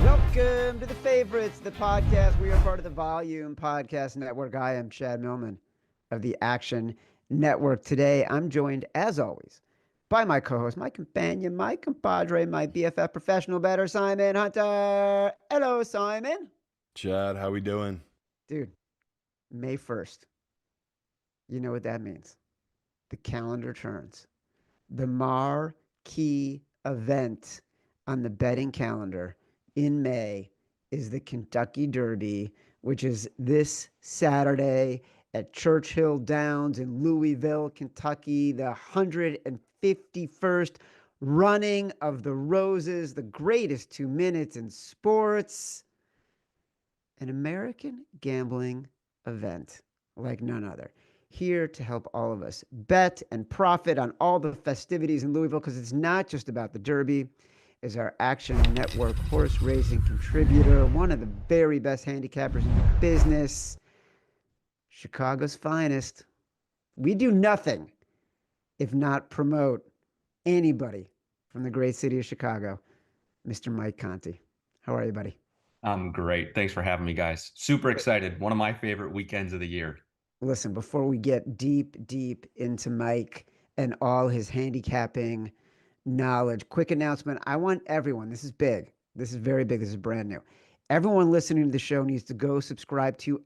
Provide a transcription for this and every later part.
Welcome to The Favorites, the podcast. We are part of the Volume Podcast Network. I am Chad Millman of the Action Network. Today, I'm joined, as always, by my co-host, my companion, my compadre, my BFF professional bettor, Simon Hunter. Hello, Simon. Chad, how we doing? Dude, May 1st. You know what that means. The calendar turns. The marquee event on the betting calendar in May is the Kentucky Derby, which is this Saturday at Churchill Downs in Louisville, Kentucky, the 151st running of the Roses, the greatest 2 minutes in sports, an American gambling event like none other. Here to help all of us bet and profit on all the festivities in Louisville, because it's not just about the Derby, is our Action Network horse racing contributor, one of the very best handicappers in the business, Chicago's finest. We do nothing if not promote anybody from the great city of Chicago, Mr. Mike Conti. How are you, buddy? I'm great. Thanks for having me, guys. Super excited. One of my favorite weekends of the year. Listen, before we get deep into Mike and all his handicapping knowledge, quick announcement. I want everyone, this is big. This is very big. This is brand new. Everyone listening to the show needs to go subscribe to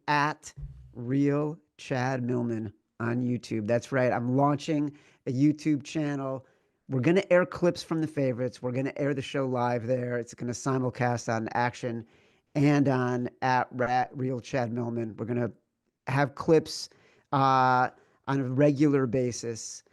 @Real Chad Millman on YouTube. That's right. I'm launching a YouTube channel. We're going to air clips from the favorites. We're going to air the show live there. It's going to simulcast on Action and on @Real Chad Millman. We're going to have clips on a regular basis.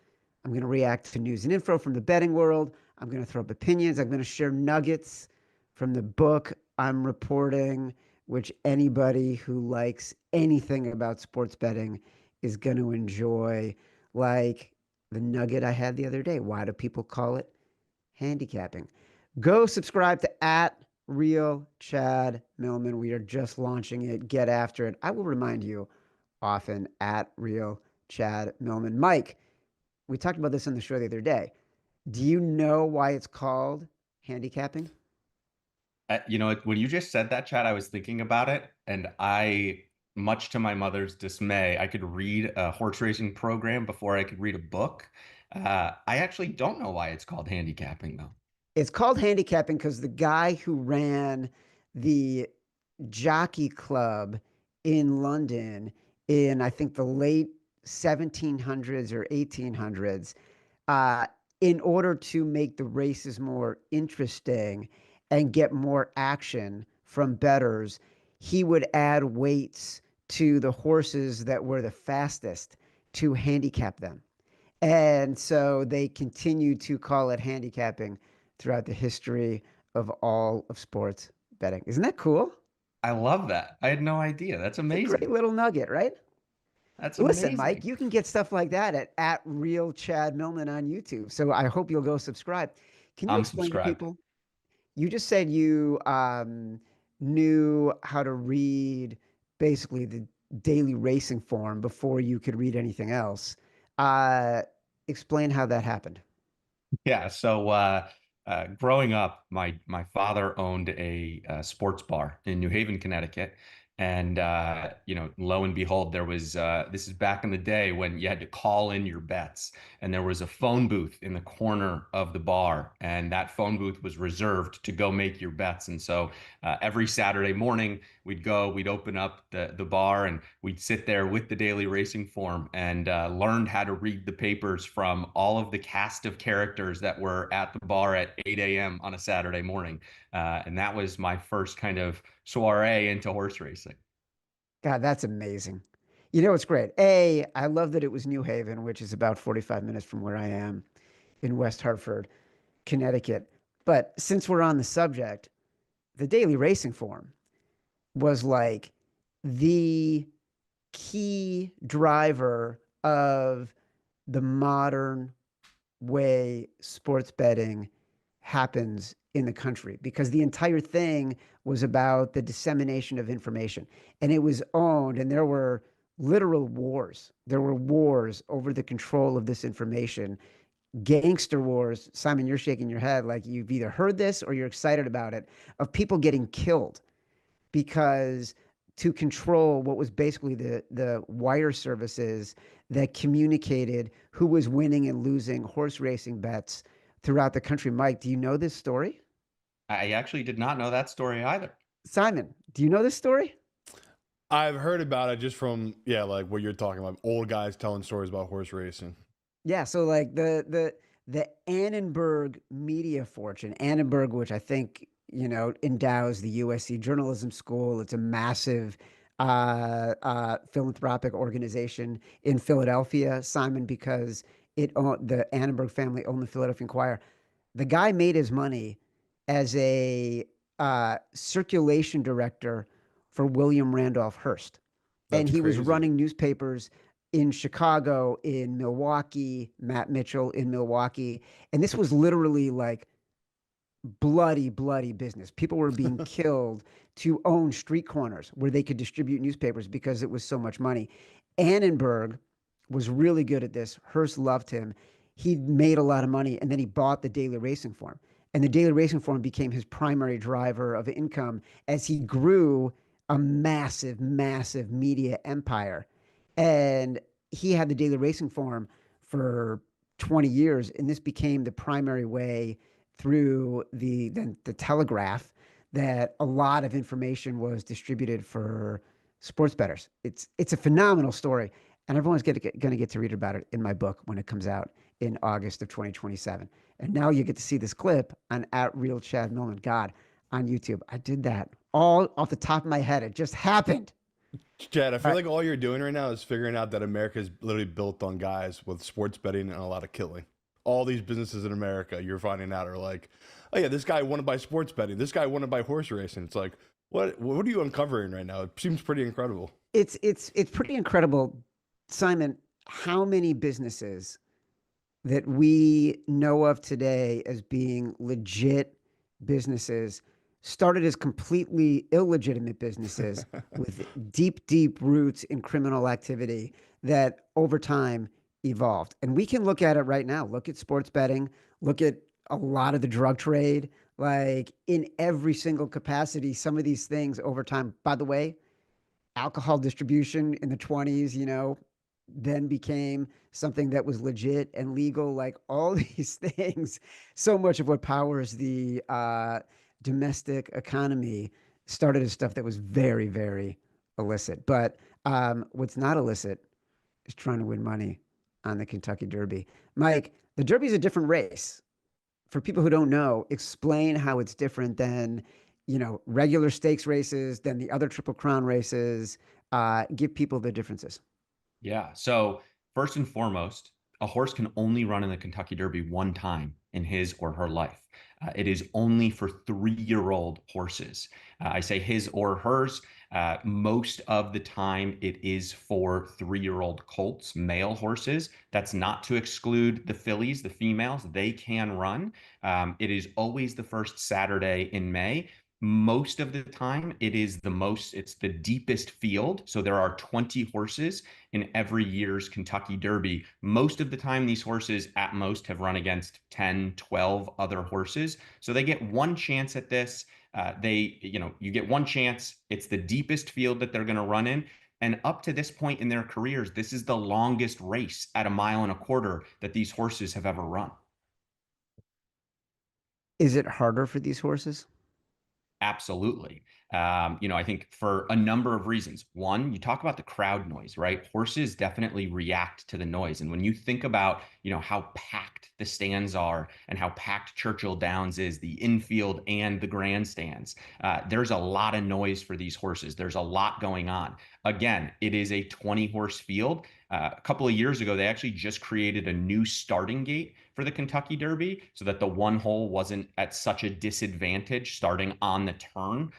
I'm going to react to news and info from the betting world. I'm going to throw up opinions. I'm going to share nuggets from the book I'm reporting, which anybody who likes anything about sports betting is going to enjoy. Like the nugget I had the other day. Why do people call it handicapping? Go subscribe to @Real Chad Millman. We are just launching it. Get after it. I will remind you often @Real Chad Millman. Mike, we talked about this on the show the other day. Do you know why it's called handicapping? When you just said that, Chad, I was thinking about it, and much to my mother's dismay, I could read a horse racing program before I could read a book. I actually don't know why it's called handicapping, though. It's called handicapping because the guy who ran the jockey club in London in, I think, the late 1700s or 1800s, in order to make the races more interesting and get more action from bettors, he would add weights to the horses that were the fastest to handicap them. And so they continue to call it handicapping throughout the history of all of sports betting. Isn't that cool? I love that. I had no idea. That's It's a amazing. great little nugget, right? That's Listen, amazing. Mike, you can get stuff like that at Real Chad Millman on YouTube. So I hope you'll go subscribe. Can you I'm explain to subscribed. people? You just said you knew how to read basically the daily racing form before you could read anything else. Explain how that happened. Yeah. So growing up, my father owned a sports bar in New Haven, Connecticut. And lo and behold, there was this is back in the day when you had to call in your bets, and there was a phone booth in the corner of the bar, and that phone booth was reserved to go make your bets. And so every Saturday morning, we'd open up the bar, and we'd sit there with the daily racing form and learned how to read the papers from all of the cast of characters that were at the bar at 8 a.m. on a Saturday morning. And that was my first kind of soiree into horse racing. God, that's amazing. You know, it's great. I love that it was New Haven, which is about 45 minutes from where I am in West Hartford, Connecticut. But since we're on the subject, the daily racing form was like the key driver of the modern way sports betting happens in the country, because the entire thing was about the dissemination of information, and it was owned, and there were literal wars. There were wars over the control of this information gangster wars. Simon, you're shaking your head like you've either heard this or you're excited about it, of people getting killed because to control what was basically the wire services that communicated who was winning and losing horse racing bets throughout the country. Mike, do you know this story? I actually did not know that story either. Simon, do you know this story? I've heard about it just from, yeah, like what you're talking about, old guys telling stories about horse racing. Yeah, so like the Annenberg media fortune, Annenberg, which I think endows the USC Journalism School. It's a massive philanthropic organization in Philadelphia, Simon, because the Annenberg family owned the Philadelphia Inquirer. The guy made his money as a circulation director for William Randolph Hearst, and That's he was crazy. running newspapers in Chicago, in Milwaukee, Matt Mitchell in Milwaukee. And this was literally like bloody, bloody business. People were being killed to own street corners where they could distribute newspapers because it was so much money. Annenberg was really good at this. Hearst loved him. He made a lot of money and then he bought the Daily Racing Form. And the Daily Racing Form became his primary driver of income as he grew a massive, massive media empire. And he had the Daily Racing Form for 20 years, and this became the primary way through the telegraph that a lot of information was distributed for sports bettors. It's a phenomenal story, and everyone's going to get to read about it in my book when it comes out in August of 2027. And now you get to see this clip on at Real Chad Millman. God, on YouTube. I did that all off the top of my head. It just happened. Chad, I All feel right. like all you're doing right now is figuring out that America is literally built on guys with sports betting and a lot of killing. All these businesses in America, you're finding out, are like, oh yeah, this guy won it by sports betting. This guy won it by horse racing. It's like, what are you uncovering right now? It seems pretty incredible. It's pretty incredible, Simon, how many businesses that we know of today as being legit businesses started as completely illegitimate businesses with deep, deep roots in criminal activity that over time evolved. And we can look at it right now. Look at sports betting, look at a lot of the drug trade, like in every single capacity, some of these things over time. By the way, alcohol distribution in the 20s, then became something that was legit and legal, like all these things. So much of what powers the domestic economy started as stuff that was very, very illicit. But what's not illicit is trying to win money on the Kentucky Derby. Mike, the Derby is a different race. For people who don't know, explain how it's different than regular stakes races, than the other Triple Crown races. Give people the differences. Yeah. So first and foremost, a horse can only run in the Kentucky Derby one time in his or her life. It is only for 3-year-old horses. I say his or hers. Most of the time, it is for 3-year-old colts, male horses. That's not to exclude the fillies, the females. They can run. It is always the first Saturday in May. Most of the time, it's the deepest field. So there are 20 horses in every year's Kentucky Derby. Most of the time, these horses at most have run against 10, 12 other horses. So they get one chance at this. You get one chance. It's the deepest field that they're going to run in. And up to this point in their careers, this is the longest race at 1.25 miles that these horses have ever run. Is it harder for these horses? Absolutely. I think for a number of reasons. One, you talk about the crowd noise, right? Horses definitely react to the noise. And when you think about, how packed the stands are and how packed Churchill Downs is, the infield and the grandstands, there's a lot of noise for these horses. There's a lot going on. Again, it is a 20-horse field. A couple of years ago, they actually just created a new starting gate for the Kentucky Derby so that the one hole wasn't at such a disadvantage starting on the turn.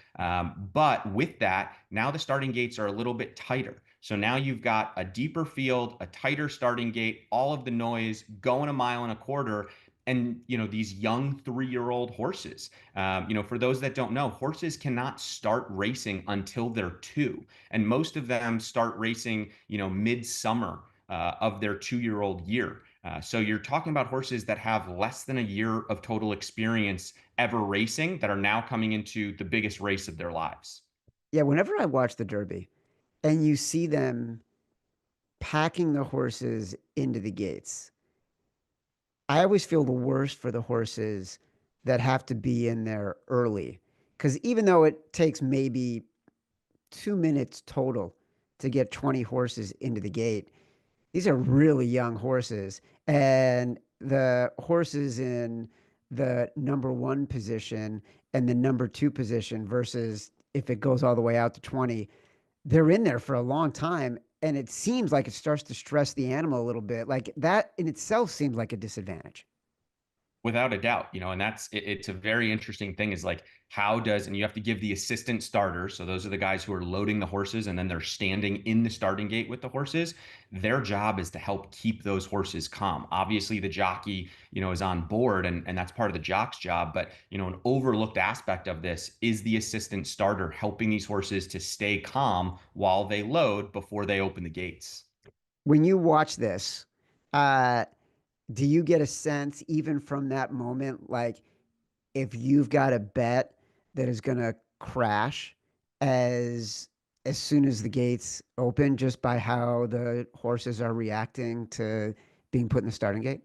But with that, now the starting gates are a little bit tighter. So now you've got a deeper field, a tighter starting gate, all of the noise going 1.25 miles. And these young 3-year-old horses. For those that don't know, horses cannot start racing until they're 2, and most of them start racing, midsummer of their 2-year-old year. So you're talking about horses that have less than a year of total experience ever racing that are now coming into the biggest race of their lives. Yeah, whenever I watch the Derby and you see them packing the horses into the gates, I always feel the worst for the horses that have to be in there early. Because even though it takes maybe 2 minutes total to get 20 horses into the gate, these are really young horses. And the horses in the number one position and the number two position versus if it goes all the way out to 20, they're in there for a long time. And it seems like it starts to stress the animal a little bit. Like that in itself seems like a disadvantage. Without a doubt, and it's a very interesting thing is like and you have to give the assistant starters, so those are the guys who are loading the horses and then they're standing in the starting gate with the horses. Their job is to help keep those horses calm. Obviously the jockey, is on board, and that's part of the jock's job, but an overlooked aspect of this is the assistant starter helping these horses to stay calm while they load before they open the gates. When you watch this, uh, do you get a sense even from that moment, like if you've got a bet that is going to crash as as soon as the gates open, just by how the horses are reacting to being put in the starting gate?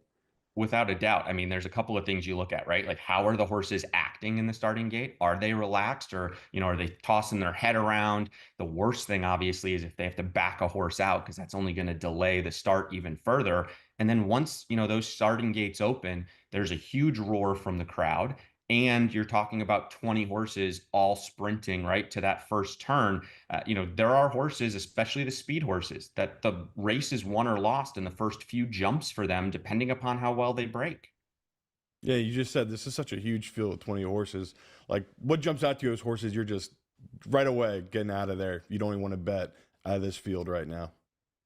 Without a doubt. I mean, there's a couple of things you look at, right? Like, how are the horses acting in the starting gate? Are they relaxed, or, are they tossing their head around? The worst thing, obviously, is if they have to back a horse out, because that's only going to delay the start even further. And then once, those starting gates open, there's a huge roar from the crowd. And you're talking about 20 horses all sprinting right to that first turn. There are horses, especially the speed horses, that the race is won or lost in the first few jumps for them, depending upon how well they break. Yeah, you just said this is such a huge field of 20 horses. Like, what jumps out to you as horses you're just right away getting out of there? You don't even want to bet out of this field right now.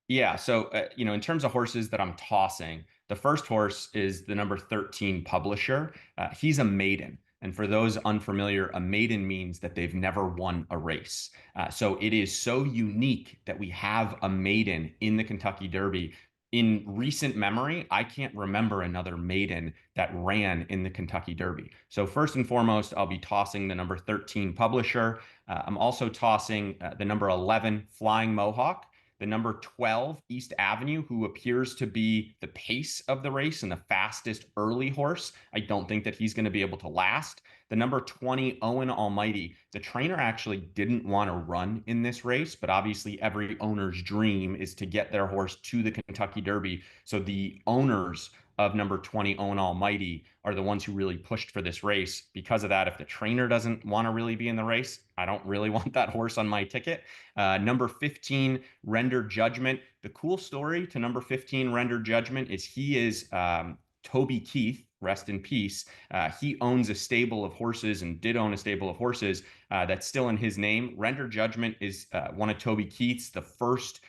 Yeah. So, in terms of horses that I'm tossing, the first horse is the number 13 Publisher. He's a maiden. And for those unfamiliar, a maiden means that they've never won a race. So it is so unique that we have a maiden in the Kentucky Derby. In recent memory, I can't remember another maiden that ran in the Kentucky Derby. So first and foremost, I'll be tossing the number 13 Publisher. I'm also tossing the number 11 Flying Mohawk, the number 12 East Avenue, who appears to be the pace of the race and the fastest early horse. I don't think that he's going to be able to last. The number 20 Owen Almighty, the trainer actually didn't want to run in this race, but obviously every owner's dream is to get their horse to the Kentucky Derby. So the owners of number 20 Owen Almighty are the ones who really pushed for this race. Because of that, if the trainer doesn't want to really be in the race, I don't really want that horse on my ticket. Number 15 Render Judgment. The cool story to number 15 Render Judgment is he is Toby Keith, rest in peace. He owns a stable of horses and did own a stable of horses that's still in his name. Render Judgment is one of Toby Keith's, the first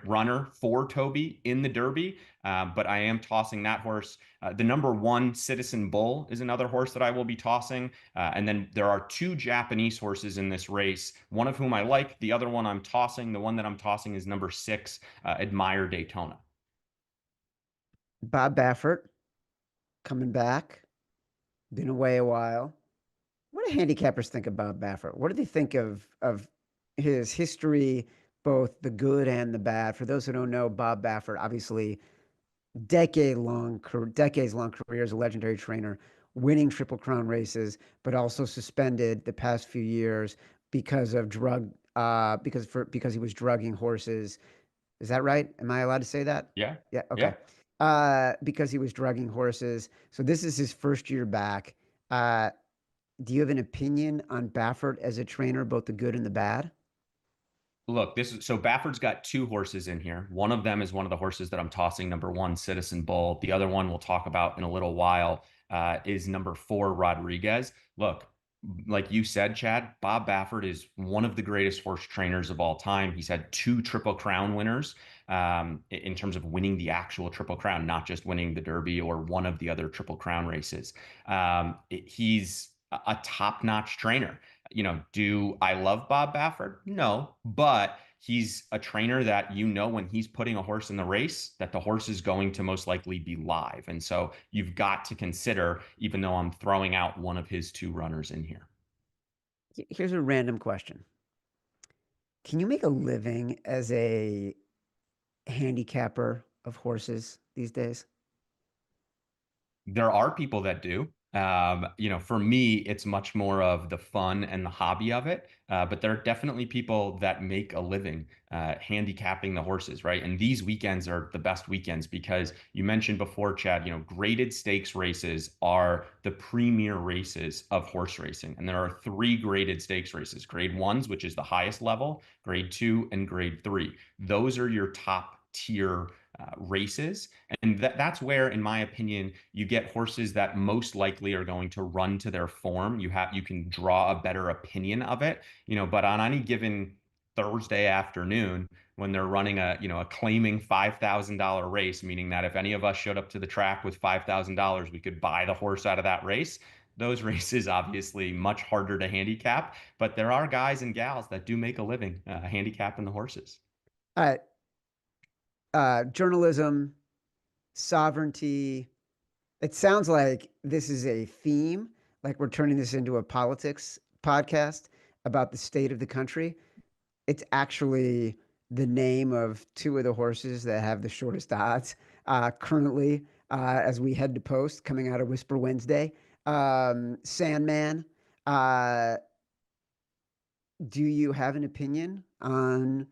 runner for Toby in the Derby. But I am tossing that horse. The number 1 Citizen Bull is another horse that I will be tossing. And then there are 2 Japanese horses in this race, one of whom I like. The other one I'm tossing. The one that I'm tossing is number 6, Admire Daytona. Bob Baffert coming back, been away a while. What do handicappers think about Baffert? What do they think of his history, both the good and the bad? For those who don't know, Bob Baffert, obviously decades long career as a legendary trainer, winning Triple Crown races, but also suspended the past few years because of because he was drugging horses. Is that right? Am I allowed to say that? Yeah. Yeah. Okay. Yeah. Because he was drugging horses. So this is his first year back. Uh, do you have an opinion on Baffert as a trainer, both the good and the bad? Look, so Baffert's got 2 horses in here. One of them is one of the horses that I'm tossing, number 1, Citizen Bull. The other one we'll talk about in a little while is number 4, Rodriguez. Look, like you said, Chad, Bob Baffert is one of the greatest horse trainers of all time. He's had 2 Triple Crown winners in terms of winning the actual Triple Crown, not just winning the Derby or one of the other Triple Crown races. He's a top-notch trainer. Do I love Bob Baffert? No, but he's a trainer that, you know, when he's putting a horse in the race, that the horse is going to most likely be live. And so you've got to consider, even though I'm throwing out one of his two runners in here. Here's a random question. Can you make a living as a handicapper of horses these days? There are people that do. You know, for me, it's much more of the fun and the hobby of it. But there are definitely people that make a living handicapping the horses, right? And these weekends are the best weekends because you mentioned before, Chad, you know, graded stakes races are the premier races of horse racing. And there are three graded stakes races: grade ones, which is the highest level, grade two, and grade three. Those are your top tier races. And that's where, in my opinion, you get horses that most likely are going to run to their form. You can draw a better opinion of it, you know, but on any given Thursday afternoon when they're running a claiming $5,000 race, meaning that if any of us showed up to the track with $5,000, we could buy the horse out of that race. Those races obviously much harder to handicap, but there are guys and gals that do make a living handicapping the horses. Uh, Journalism, sovereignty. It sounds like this is a theme, like we're turning this into a politics podcast about the state of the country. It's actually the name of two of the horses that have the shortest odds currently as we head to post coming out of Whisper Wednesday. Sandman. Uh, do you have an opinion on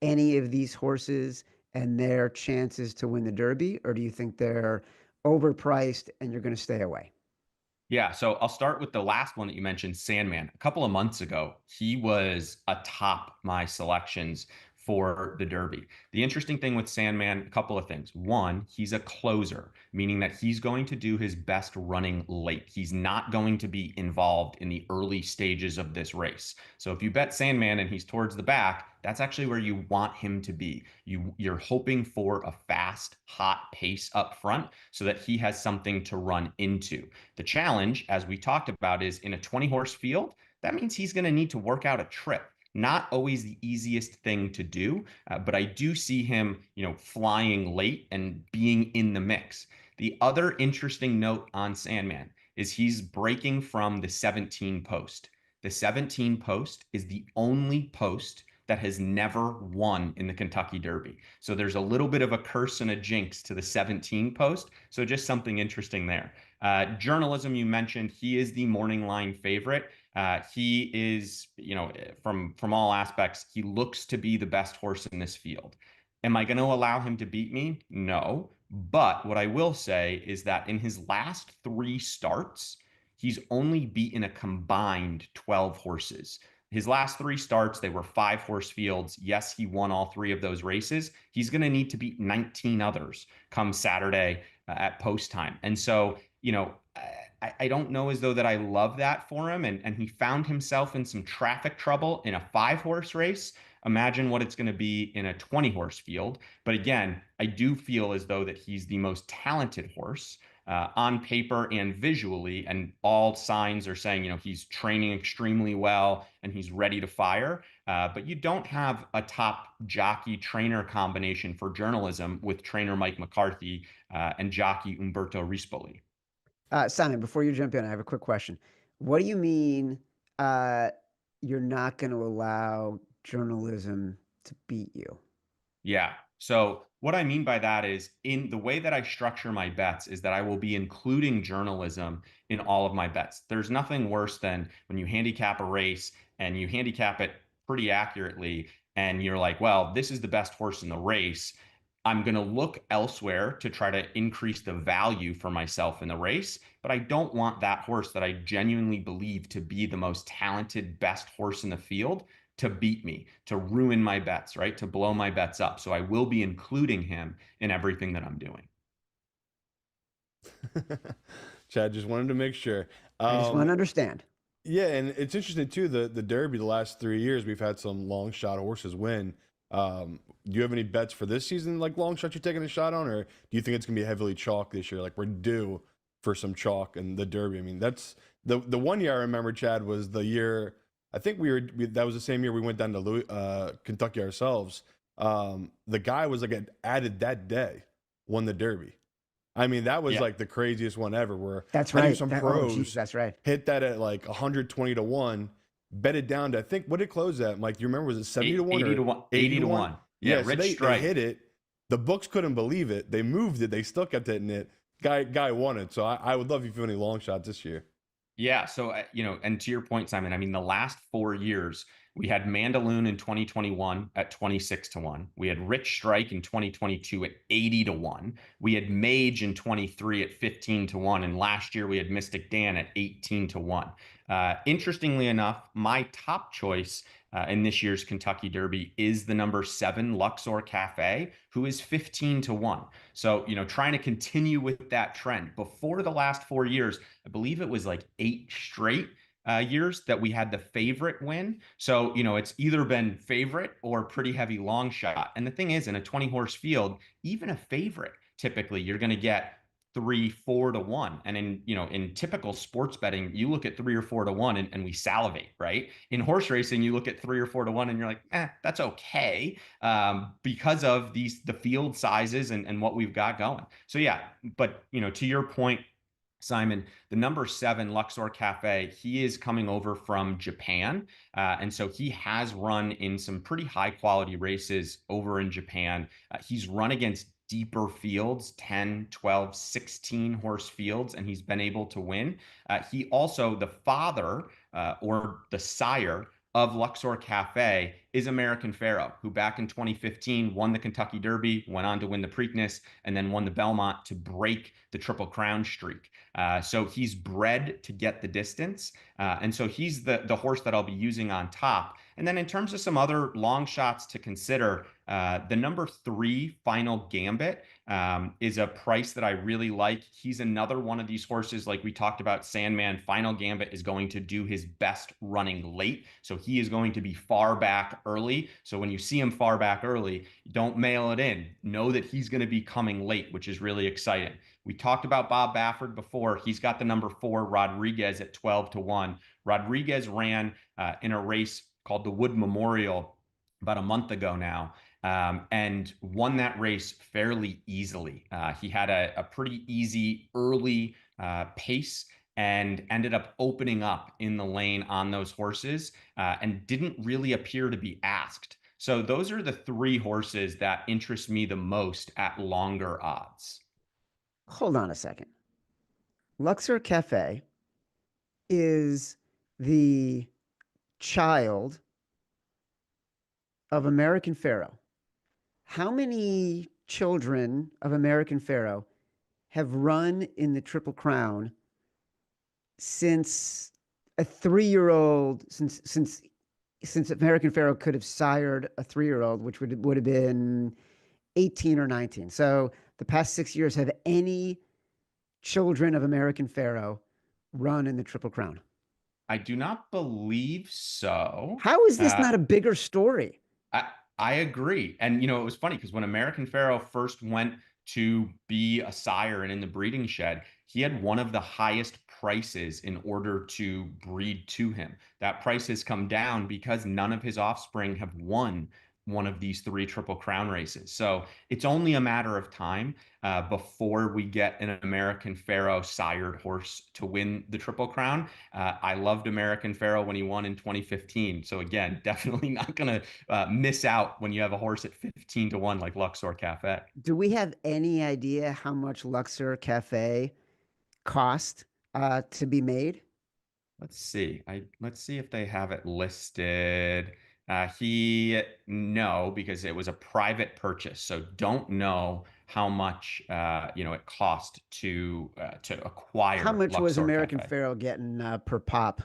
any of these horses and their chances to win the Derby, or do you think they're overpriced and you're going to stay away? Yeah, so I'll start with the last one that you mentioned, Sandman. A couple of months ago, he was atop my selections for the Derby. The interesting thing with Sandman, a couple of things. One, he's a closer, meaning that he's going to do his best running late. He's not going to be involved in the early stages of this race. So if you bet Sandman and he's towards the back, that's actually where you want him to be. You're hoping for a fast, hot pace up front so that he has something to run into. The challenge, as we talked about, is in a 20 horse field, that means he's going to need to work out a trip. Not always the easiest thing to do, but I do see him, you know, flying late and being in the mix. The other interesting note on Sandman is he's breaking from the 17 post. The 17 post is the only post that has never won in the Kentucky Derby. So there's a little bit of a curse and a jinx to the 17 post. So just something interesting there. Journalism, you mentioned, he is the morning line favorite. He is, you know, from all aspects, he looks to be the best horse in this field. Am I going to allow him to beat me? No. But what I will say is that in his last three starts, he's only beaten a combined 12 horses. His last three starts, they were 5 horse fields. Yes, he won all three of those races. He's going to need to beat 19 others come Saturday at post time. And so, you know, I don't know as though that I love that for him. And he found himself in some traffic trouble in a 5 horse race. Imagine what it's going to be in a 20 horse field. But again, I do feel as though that he's the most talented horse on paper and visually, and all signs are saying, you know, he's training extremely well and he's ready to fire. But you don't have a top jockey trainer combination for journalism with trainer Mike McCarthy and jockey Umberto Rispoli. Simon, before you jump in, I have a quick question. What do you mean uh, you're not going to allow journalism to beat you? Yeah. So what I mean by that is, in the way that I structure my bets is that I will be including journalism in all of my bets. There's nothing worse than when you handicap a race and you handicap it pretty accurately and you're like, well, this is the best horse in the race. I'm going to look elsewhere to try to increase the value for myself in the race, but I don't want that horse that I genuinely believe to be the most talented, best horse in the field to beat me, to ruin my bets, right? To blow my bets up. So I will be including him in everything that I'm doing. Chad, just wanted to make sure. I just want to understand. Yeah, and it's interesting too. The Derby, the last 3 years, we've had some long shot horses win. Do you have any bets for this season, like long shots you're taking a shot on, or do you think it's gonna be heavily chalk this year? Like we're due for some chalk in the Derby. I mean, that's the one year I remember, Chad, was the year I think that was the same year we went down to Kentucky ourselves. The guy was like added that day, won the Derby. I mean, that was Yeah. like the craziest one ever. Where That's I knew right. some Oh, geez, pros that's right. hit that at like 120 to 1, bet it down to, I think, what did it close at? Mike, do you remember? Was it 70 to 1 80 or to 1. 80 80 to to 1? 1. Yeah, Yeah, so Rich they Strike. hit it. The books couldn't believe it. They moved it. They still kept hitting it. Guy won it. So I would love if you have any long shots this year. Yeah. So, and to your point, Simon, I mean, the last 4 years, we had Mandaloon in 2021 at 26 to 1. We had Rich Strike in 2022 at 80 to 1. We had Mage in 23 at 15 to 1. And last year we had Mystic Dan at 18 to 1. Interestingly enough, my top choice in this year's Kentucky Derby is the number 7 Luxor Cafe, who is 15 to 1. So, trying to continue with that trend. Before the last 4 years, I believe it was like 8 straight years that we had the favorite win. So, it's either been favorite or pretty heavy long shot. And the thing is, in a 20 horse field, even a favorite, typically you're going to get 3, 4 to 1. And in typical sports betting, you look at 3 or 4 to 1 and we salivate, right? In horse racing, you look at 3 or 4 to 1 and you're like, that's okay, because of the field sizes and what we've got going. So yeah, but to your point, Simon, the number 7 Luxor Cafe, he is coming over from Japan. And so he has run in some pretty high quality races over in Japan. He's run against deeper fields, 10, 12, 16 horse fields, and he's been able to win. He also, the father or the sire of Luxor Cafe is American Pharaoh, who back in 2015 won the Kentucky Derby, went on to win the Preakness, and then won the Belmont to break the Triple Crown streak. So he's bred to get the distance. And so he's the horse that I'll be using on top. And then in terms of some other long shots to consider, the number 3 Final Gambit is a price that I really like. He's another one of these horses, like we talked about Sandman. Final Gambit is going to do his best running late. So he is going to be far back early. So when you see him far back early, don't mail it in. Know that he's going to be coming late, which is really exciting. We talked about Bob Baffert before. He's got the number 4 Rodriguez at 12 to 1. Rodriguez ran in a race called the Wood Memorial about a month ago now, and won that race fairly easily. He had a pretty easy early pace and ended up opening up in the lane on those horses, and didn't really appear to be asked. So those are the 3 horses that interest me the most at longer odds. Hold on a second. Luxor Cafe is the child of American Pharaoh. How many children of American Pharaoh have run in the Triple Crown since a 3-year-old, since American Pharaoh could have sired a 3-year-old, which would have been 18 or 19. So the past 6 years, have any children of American Pharaoh run in the Triple Crown? I do not believe so. How is this not a bigger story? I, I agree. And, it was funny because when American Pharaoh first went to be a sire and in the breeding shed, he had one of the highest prices in order to breed to him. That price has come down because none of his offspring have won one of these 3 Triple Crown races. So it's only a matter of time before we get an American Pharaoh sired horse to win the Triple Crown. I loved American Pharaoh when he won in 2015. So again, definitely not going to miss out when you have a horse at 15 to 1 like Luxor Cafe. Do we have any idea how much Luxor Cafe cost to be made? Let's see. Let's see if they have it listed. No, because it was a private purchase, so don't know how much it cost to acquire. How much was Luxor American Cafe. Pharaoh getting per pop?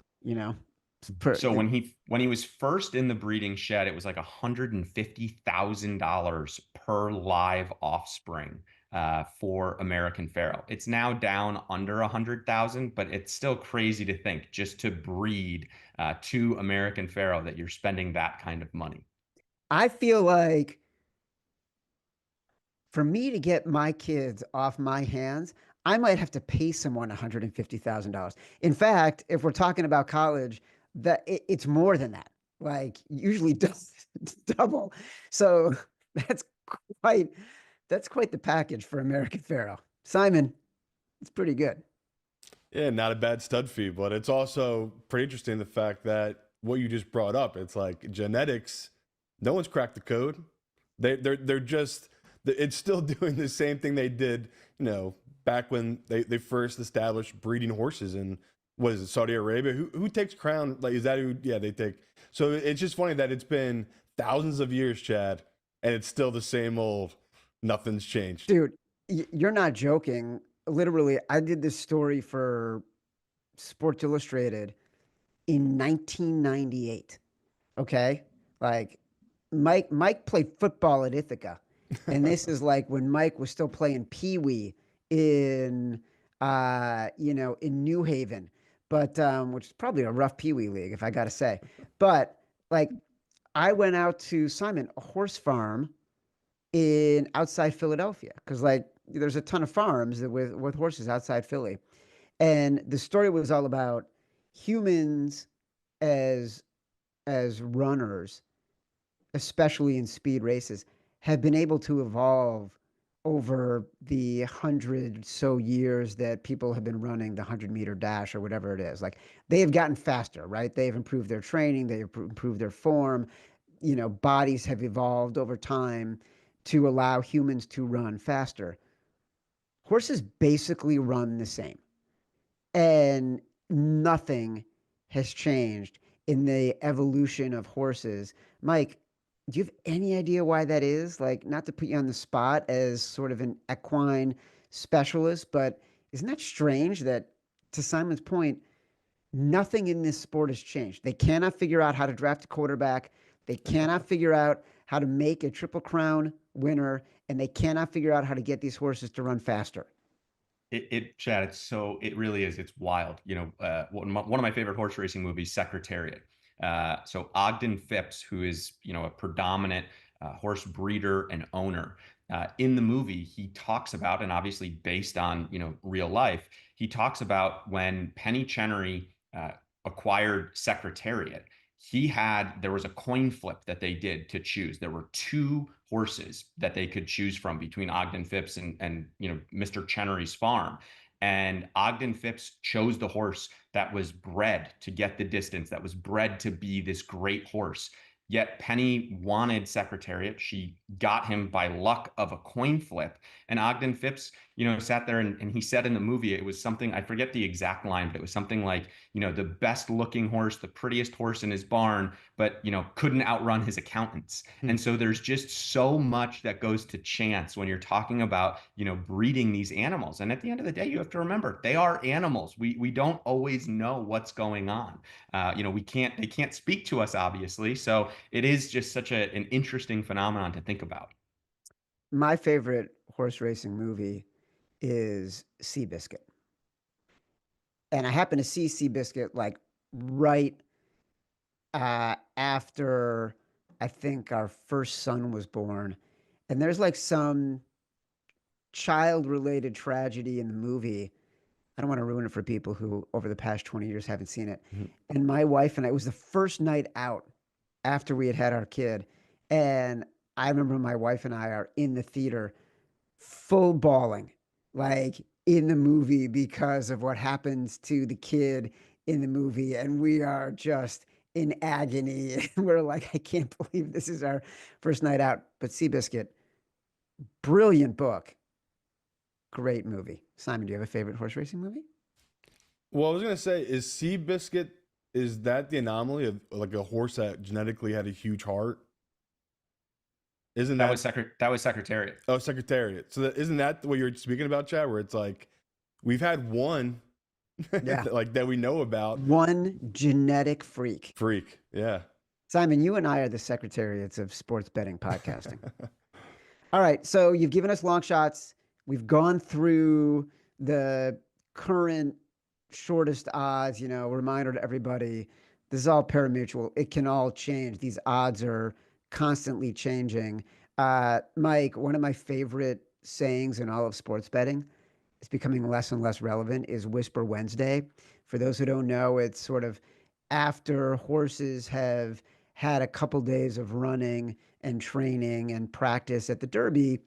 So when he was first in the breeding shed, it was like $150,000 per live offspring for American Pharaoh. It's now down under 100,000, but it's still crazy to think just to breed to American Pharaoh that you're spending that kind of money. I feel like for me to get my kids off my hands, I might have to pay someone $150,000. In fact, if we're talking about college, it's more than that. Like usually double. So that's quite that's quite the package for American Pharaoh. Simon, it's pretty good. Yeah, not a bad stud fee, but it's also pretty interesting the fact that what you just brought up, it's like genetics, no one's cracked the code. They're just it's still doing the same thing they did, back when they first established breeding horses in what is it, Saudi Arabia? Who takes crown? Like is that who they take. So it's just funny that it's been thousands of years, Chad, and it's still the same old nothing's changed. Dude, you're not joking. Literally, I did this story for Sports Illustrated in 1998. Okay? Like Mike played football at Ithaca. And this is like when Mike was still playing Pee Wee in in New Haven. But which is probably a rough Pee Wee league, if I gotta say. But like I went out to Simon, a horse farm in outside Philadelphia. Cause like there's a ton of farms with horses outside Philly. And the story was all about humans as runners, especially in speed races, have been able to evolve over the 100 so years that people have been running the 100-meter dash or whatever it is. Like they have gotten faster, right? They've improved their training, they've improved their form. Bodies have evolved over time to allow humans to run faster. Horses basically run the same, and nothing has changed in the evolution of horses. Mike, do you have any idea why that is? Like, not to put you on the spot as sort of an equine specialist, but isn't that strange that, to Simon's point, nothing in this sport has changed? They cannot figure out how to draft a quarterback. They cannot figure out how to make a Triple Crown winner, and they cannot figure out how to get these horses to run faster. Chad, it really is. It's wild. One of my favorite horse racing movies, Secretariat. So Ogden Phipps, who is, a predominant horse breeder and owner, in the movie, he talks about, and obviously based on, real life, he talks about when Penny Chenery acquired Secretariat. There was a coin flip that they did to choose. There were two horses that they could choose from between Ogden Phipps and Mr. Chenery's farm. And Ogden Phipps chose the horse that was bred to get the distance, that was bred to be this great horse. Yet Penny wanted Secretariat. She got him by luck of a coin flip. And Ogden Phipps, sat there and he said in the movie, it was something, I forget the exact line, but it was something like, the best looking horse, the prettiest horse in his barn, but, couldn't outrun his accountants. And so there's just so much that goes to chance when you're talking about, breeding these animals. And at the end of the day, you have to remember they are animals. We don't always know what's going on. They can't speak to us, obviously. So it is just such an interesting phenomenon to think about. My favorite horse racing movie is Seabiscuit. And I happened to see Seabiscuit like right after I think our first son was born. And there's like some child related tragedy in the movie. I don't want to ruin it for people who over the past 20 years haven't seen it. Mm-hmm. And my wife and I, it was the first night out after we had our kid. And I remember my wife and I are in the theater full bawling, like in the movie because of what happens to the kid in the movie. And we are just in agony. And we're like, I can't believe this is our first night out. But Seabiscuit, brilliant book. Great movie. Simon, do you have a favorite horse racing movie? Well, I was gonna say, is Seabiscuit, is that the anomaly of like a horse that genetically had a huge heart? Isn't that was Secretariat? Oh, Secretariat. So isn't that what you're speaking about, Chad? Where it's like we've had one, Yeah, like that we know about. one genetic freak. Yeah. Simon, you and I are the secretariats of sports betting podcasting. All right, so you've given us long shots. We've gone through the current shortest odds, reminder to everybody, this is all parimutuel. It can all change. These odds are constantly changing. Mike, one of my favorite sayings in all of sports betting, it's becoming less and less relevant, is Whisper Wednesday. For those who don't know, it's sort of after horses have had a couple days of running and training and practice at the Derby,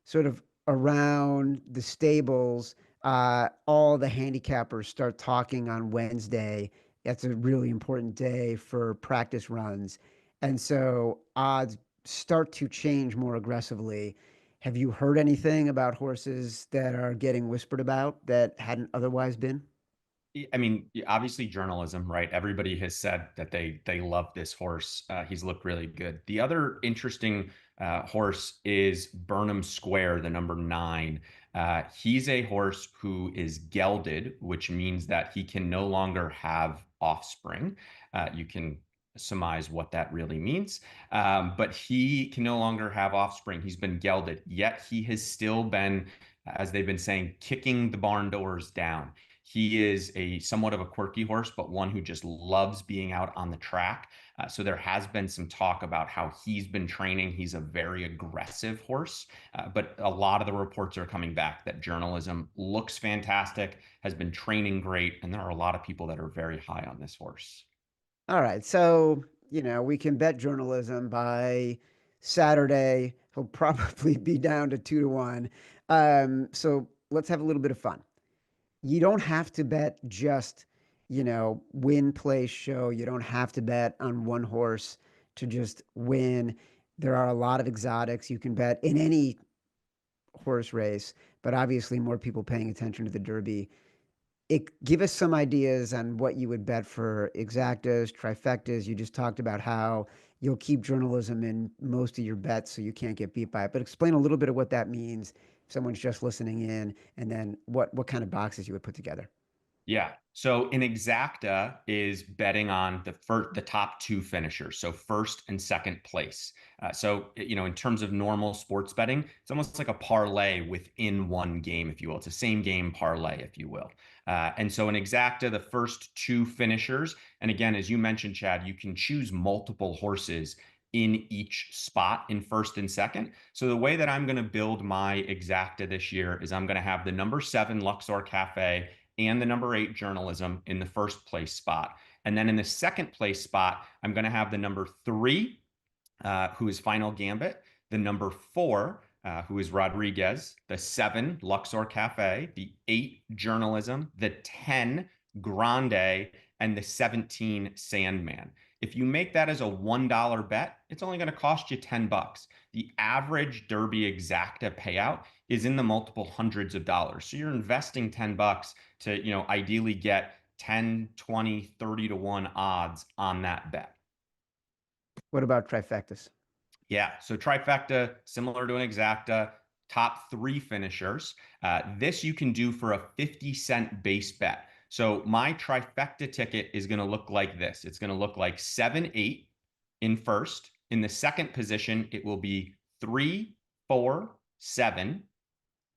sort of around the stables, all the handicappers start talking on Wednesday. That's a really important day for practice runs. And so odds start to change more aggressively. Have you heard anything about horses that are getting whispered about that hadn't otherwise been? I mean, obviously journalism, right? Everybody has said that they love this horse. He's looked really good. The other interesting horse is Burnham Square, the number 9. He's a horse who is gelded, which means that he can no longer have offspring. You can surmise what that really means. But he can no longer have offspring. He's been gelded, yet he has still been, as they've been saying, kicking the barn doors down. He is a somewhat of a quirky horse, but one who just loves being out on the track. So there has been some talk about how he's been training. He's a very aggressive horse, but a lot of the reports are coming back that journalism looks fantastic, has been training great, and there are a lot of people that are very high on this horse. All right. So, we can bet journalism by Saturday. He'll probably be down to 2-1. So let's have a little bit of fun. You don't have to bet just, win, play, show. You don't have to bet on one horse to just win. There are a lot of exotics you can bet in any horse race, but obviously more people paying attention to the Derby. Give us some ideas on what you would bet for exactas, trifectas. You just talked about how you'll keep journalism in most of your bets so you can't get beat by it. But explain a little bit of what that means if someone's just listening in, and then what kind of boxes you would put together. Yeah. So an exacta is betting on the top 2 finishers, so first and second place. In terms of normal sports betting, it's almost like a parlay within one game, if you will. It's a same game parlay, if you will. And so an exacta, the first 2 finishers, and again, as you mentioned, Chad, you can choose multiple horses in each spot in first and second. So the way that I'm going to build my exacta this year is I'm going to have the number 7 Luxor Cafe and the number 8 journalism in the first place spot. And then in the second place spot, I'm going to have the number 3, who is Final Gambit, the number 4, who is Rodriguez, the 7, Luxor Cafe, the 8, journalism, the 10, Grande, and the 17, Sandman. If you make that as a $1 bet, it's only going to cost you $10. The average Derby exacta payout is in the multiple hundreds of dollars. So you're investing $10 to, ideally get 10, 20, 30 to 1 odds on that bet. What about trifectas? Yeah, so trifecta, similar to an exacta, top 3 finishers. This you can do for a 50-cent base bet. So my trifecta ticket is going to look like this. It's going to look like 7, 8 in first. In the second position, it will be 3, 4, 7,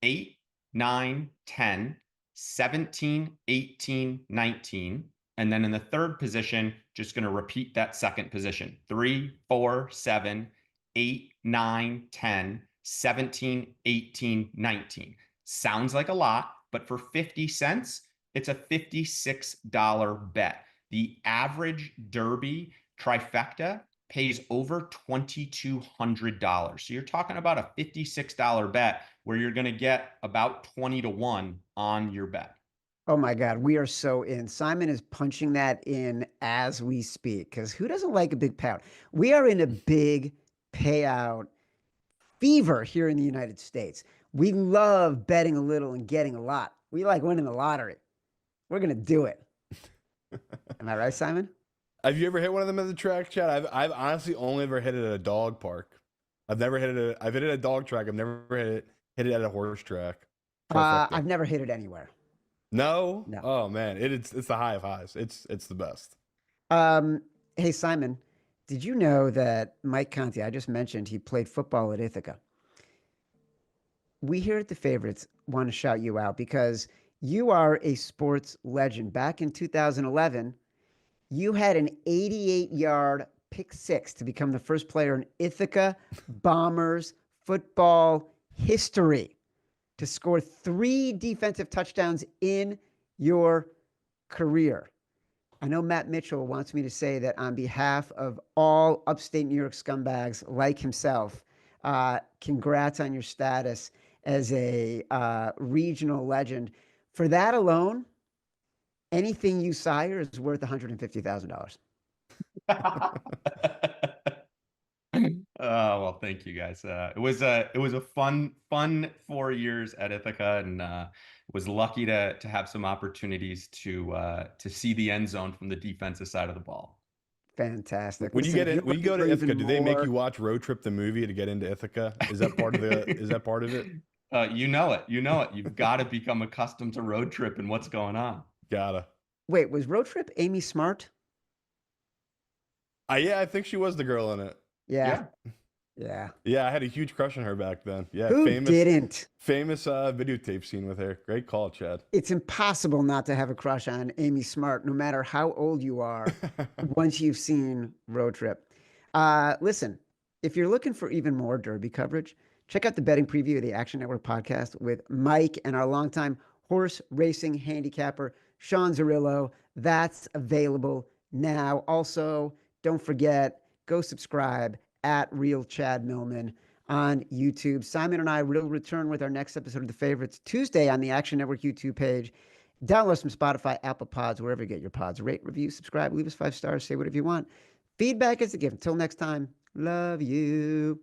8, 9, 10, 17, 18, 19. And then in the third position, just going to repeat that second position. 3, 4, 7, 8, 9, 10, 17, 18, 19. Sounds like a lot, but for 50 cents, it's a $56 bet. The average Derby trifecta pays over $2,200. So you're talking about a $56 bet where you're going to get about 20 to 1 on your bet. Oh my God, we are so in. Simon is punching that in as we speak because who doesn't like a big payout? We are in a big payout fever here in the United States. We love betting a little and getting a lot. We like winning the lottery. We're going to do it. Am I right, Simon? Have you ever hit one of them at the track, Chad? I've honestly only ever hit it at a dog park. I've never hit it. I've hit it at a dog track. I've never hit it at a horse track. I've never hit it anywhere. No? No. Oh man, it's the high of highs. It's the best. Hey Simon, did you know that Mike Conti, I just mentioned he played football at Ithaca. We here at the Favorites want to shout you out because you are a sports legend. Back in 2011, you had an 88-yard pick six to become the first player in Ithaca Bombers football history to score 3 defensive touchdowns in your career. I know Matt Mitchell wants me to say that on behalf of all upstate New York scumbags like himself, congrats on your status as a regional legend. For that alone, anything you sire is worth $150,000. Oh, well, thank you guys. It was a fun 4 years at Ithaca, and was lucky to have some opportunities to see the end zone from the defensive side of the ball. Fantastic. When you Listen, get if in, you're when you looking go for to Ithaca, even do they make more, you watch Road Trip the movie to get into Ithaca? Is that part of the? Is that part of it? You know it. You know it. You've got to become accustomed to road trip and what's going on. Gotta. wait, was Road Trip Amy Smart? Yeah, I think she was the girl in it. Yeah. Yeah. Yeah. Yeah, I had a huge crush on her back then. Yeah, Who famous didn't? videotape scene with her. Great call, Chad. It's impossible not to have a crush on Amy Smart, no matter how old you are, once you've seen Road Trip. Listen, if you're looking for even more Derby coverage, check out the betting preview of the Action Network podcast with Mike and our longtime horse racing handicapper, Sean Zerillo. That's available now. Also, don't forget, go subscribe at Real Chad Millman on YouTube. Simon and I will return with our next episode of The Favorites Tuesday on the Action Network YouTube page. Download from Spotify, Apple Pods, wherever you get your pods. Rate, review, subscribe, leave us 5 stars, say whatever you want. Feedback is a gift. Until next time, love you.